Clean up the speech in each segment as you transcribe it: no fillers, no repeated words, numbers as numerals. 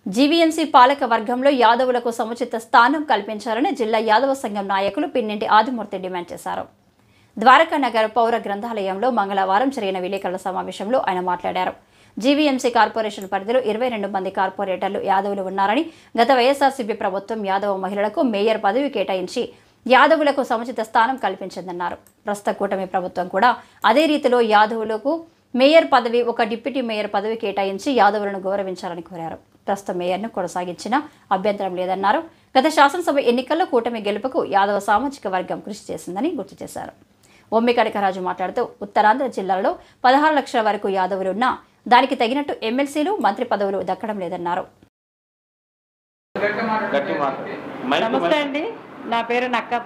GVMC పాలక వర్గంలో యాదవులకు సముచిత స్థానం కల్పించాలని జిల్లా యాదవ సంఘం నాయకులు పిన్నింటి ఆదిమూర్తి డిమాండ్ చేశారు. ద్వారకా నగర్ పౌర గ్రంథాలయంలో మంగళవారం జరిగిన విలేకరుల సమావేశంలో ఆయన మాట్లాడారు. జీవీఎంసీ కార్పొరేషన్ పరిధిలో 22 మంది కార్పొరేటర్లు యాదవులు ఉన్నారని, గత వైఎస్ఆర్సీపీ ప్రభుత్వం యాదవ మహిళలకు మేయర్ పదవి కేటాయించి యాదవులకు సముచిత స్థానం కల్పించిందన్నారు. ప్రస్తుత కూటమి ప్రభుత్వం కూడా అదే రీతిలో యాదవులకు మేయర్ పదవి, ఒక డిప్యూటీ మేయర్ పదవి కేటాయించి యాదవులను గౌరవించాలని కోరారు. ప్రస్తుత మేయర్ను కొనసాగించిన అభ్యంతరం లేదన్నారు. గత శాసనసభ ఎన్నికల్లో కూటమి గెలుపుకు యాదవ సామాజిక వర్గం కృషి చేసిందని గుర్తు చేశారు. ఒమ్మి కనకరాజు మాట్లాడుతూ ఉత్తరాంధ్ర జిల్లాలో 16 లక్షల వరకు యాదవులున్నా దానికి తగినట్టు ఎమ్మెల్సీలు, మంత్రి పదవులు దక్కడం లేదన్నారు. నమస్తే అండి, నా పేరు నక్కా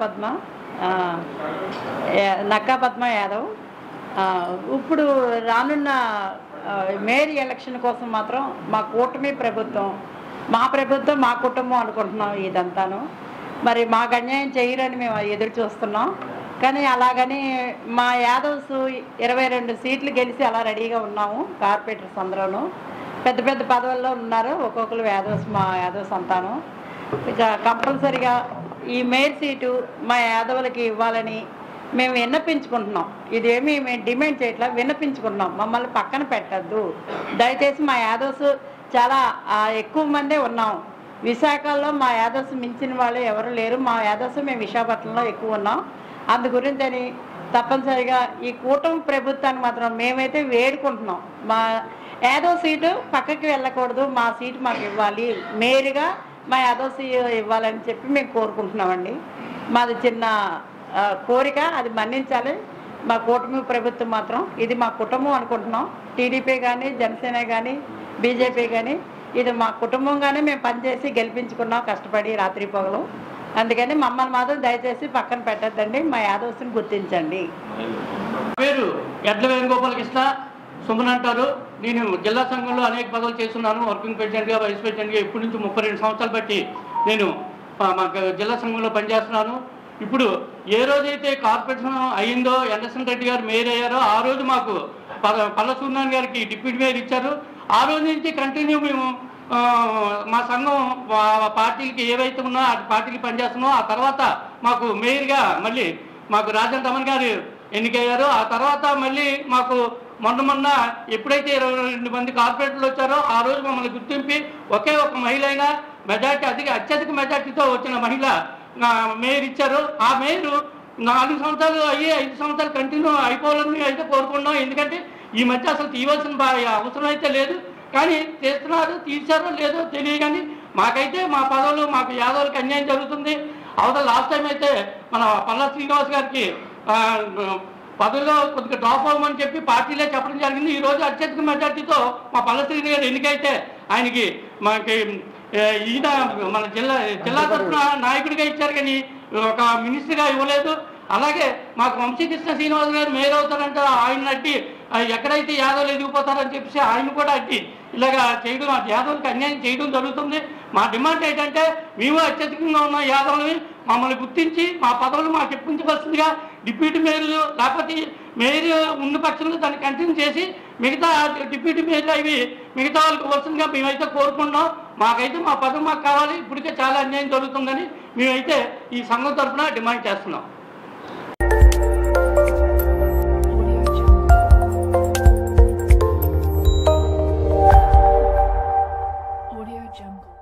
పద్మ యాదవ్. ఇప్పుడు రానున్న మేయర్ ఎలక్షన్ కోసం మాత్రం మా కూటమి ప్రభుత్వం, మా కుటుంబం అనుకుంటున్నాం. ఇదంతాను మరి మాకు అన్యాయం చేయరని మేము ఎదురు చూస్తున్నాం. కానీ అలాగని మా యాదవ్స్ 22 సీట్లు గెలిచి అలా రెడీగా ఉన్నాము. కార్పొరేటర్స్ అందరూ పెద్ద పెద్ద పదవుల్లో ఉన్నారు. ఒక్కొక్కరు మా యాదవ్ సంతానం. ఇక కంపల్సరిగా ఈ మేయర్ సీటు మా యాదవులకి ఇవ్వాలని మేము విన్నపించుకుంటున్నాం. ఇదేమి మేము డిమాండ్ చేయట్లా, విన్నపించుకుంటున్నాం. మమ్మల్ని పక్కన పెట్టద్దు దయచేసి. మా యాదవ్స్ చాలా ఎక్కువ మందే ఉన్నాం. విశాఖలో మా యాదవ్స్ మించిన వాళ్ళు ఎవరు లేరు. మా యాదవ్స్ మేము విశాఖపట్నంలో ఎక్కువ ఉన్నాం. అందు గురించని తప్పనిసరిగా ఈ కూటమి ప్రభుత్వాన్ని మాత్రం మేమైతే వేడుకుంటున్నాం. మా యాదవ్ సీటు పక్కకి వెళ్ళకూడదు, మా సీటు మాకు ఇవ్వాలి, మేయర్గా మా యాదవ్ సీటు ఇవ్వాలని చెప్పి మేము కోరుకుంటున్నామండి. మాది చిన్న కోరిక, అది మన్నించాలి. మా కూటమి ప్రభుత్వం మాత్రం ఇది మా కుటుంబం అనుకుంటున్నాం. టీడీపీ కానీ, జనసేన కానీ, బీజేపీ కానీ ఇది మా కుటుంబంగానే మేము పనిచేసి గెలిపించుకున్నాం, కష్టపడి రాత్రి పగలు. అందుకని మమ్మల్ని మాత్రం దయచేసి పక్కన పెట్టద్దండి, మా యాదవ్స్ని గుర్తించండి. పేరు ఎడ్ల వేణుగోపాలకృష్ణ సుమన్ అంటారు. నేను జిల్లా సంఘంలో అనేక పదవులు చేస్తున్నాను. వర్కింగ్ ప్రెసిడెంట్గా, వైస్ ప్రెసిడెంట్గా ఇప్పటి నుంచి 32 సంవత్సరాలు బట్టి నేను మా జిల్లా సంఘంలో పనిచేస్తున్నాను. ఇప్పుడు ఏ రోజైతే కార్పొరేషన్ అయిందో, ఎన్ఎస్ఎన్ రెడ్డి గారు మేయర్ అయ్యారో ఆ రోజు మాకు పల్ల సూర్యనారాయణ గారికి డిప్యూటీ మేయర్ ఇచ్చారు. ఆ రోజు నుంచి కంటిన్యూ మేము మా సంఘం పార్టీలకి ఏవైతే ఉన్నా ఆ పార్టీకి పనిచేస్తున్నామో. ఆ తర్వాత మాకు మేయర్గా మళ్ళీ మాకు రాజన్ రమణ్ గారు ఎన్నికయ్యారు. ఆ తర్వాత మళ్ళీ మాకు మొన్న ఎప్పుడైతే 22 మంది కార్పొరేటర్లు వచ్చారో ఆ రోజు మమ్మల్ని గుర్తింపి ఒకే ఒక మహిళ అయినా అత్యధిక మెజార్టీతో వచ్చిన మహిళ మేయర్ ఇచ్చారు. ఆ మేయర్ 4 సంవత్సరాలు అయ్యి 5 సంవత్సరాలు కంటిన్యూ అయిపోవాలని అయితే కోరుకున్నాం. ఎందుకంటే ఈ మధ్య అసలు తీయవలసిన అవసరం అయితే లేదు. కానీ చేస్తున్నారు, తీశారో లేదో తెలియదు. కానీ మాకైతే మా పదవులు, మాకు యాదవులకు అన్యాయం జరుగుతుంది. అవతల లాస్ట్ టైం అయితే మన పల్లా శ్రీనివాస్ గారికి పదవిలో కొద్దిగా డ్రాప్ అవ్వమని చెప్పి పార్టీలే చెప్పడం జరిగింది. ఈరోజు అత్యధిక మెజార్టీతో మా పల్లా శ్రీనివాస్ గారు ఎన్నికైతే ఆయనకి మనకి ఈయన మన జిల్లా తరఫున నాయకుడిగా ఇచ్చారు, కానీ ఒక మినిస్టర్గా ఇవ్వలేదు. అలాగే మాకు వంశీకృష్ణ శ్రీనివాస్ గారు మేయర్ అవుతారంటే ఆయన అడ్డి ఎక్కడైతే యాదవులు ఎదిగిపోతారని చెప్పేసి ఆయన కూడా అడ్డి ఇలాగా చేయడం, యాదవులకు అన్యాయం చేయడం జరుగుతుంది. మా డిమాండ్ ఏంటంటే మేము అత్యధికంగా ఉన్న యాదవులని మమ్మల్ని గుర్తించి మా పదవులు మాకు ఇప్పించవలసిందిగా డిప్యూటీ మేయర్లు, లేకపోతే మేయర్ ఉన్న పక్షంలో దాన్ని కంటిన్యూ చేసి మిగతా డిప్యూటీ మేయర్లు అవి మిగతా వాళ్ళకి ఇవ్వాల్సిందిగా మేమైతే కోరుకుంటున్నాం. మాకైతే మా పదవి మాకు కావాలి. ఇప్పటికే చాలా అన్యాయం జరుగుతుందని మేమైతే ఈ సంఘం తరఫున డిమాండ్ చేస్తున్నాం. Audio Jungle.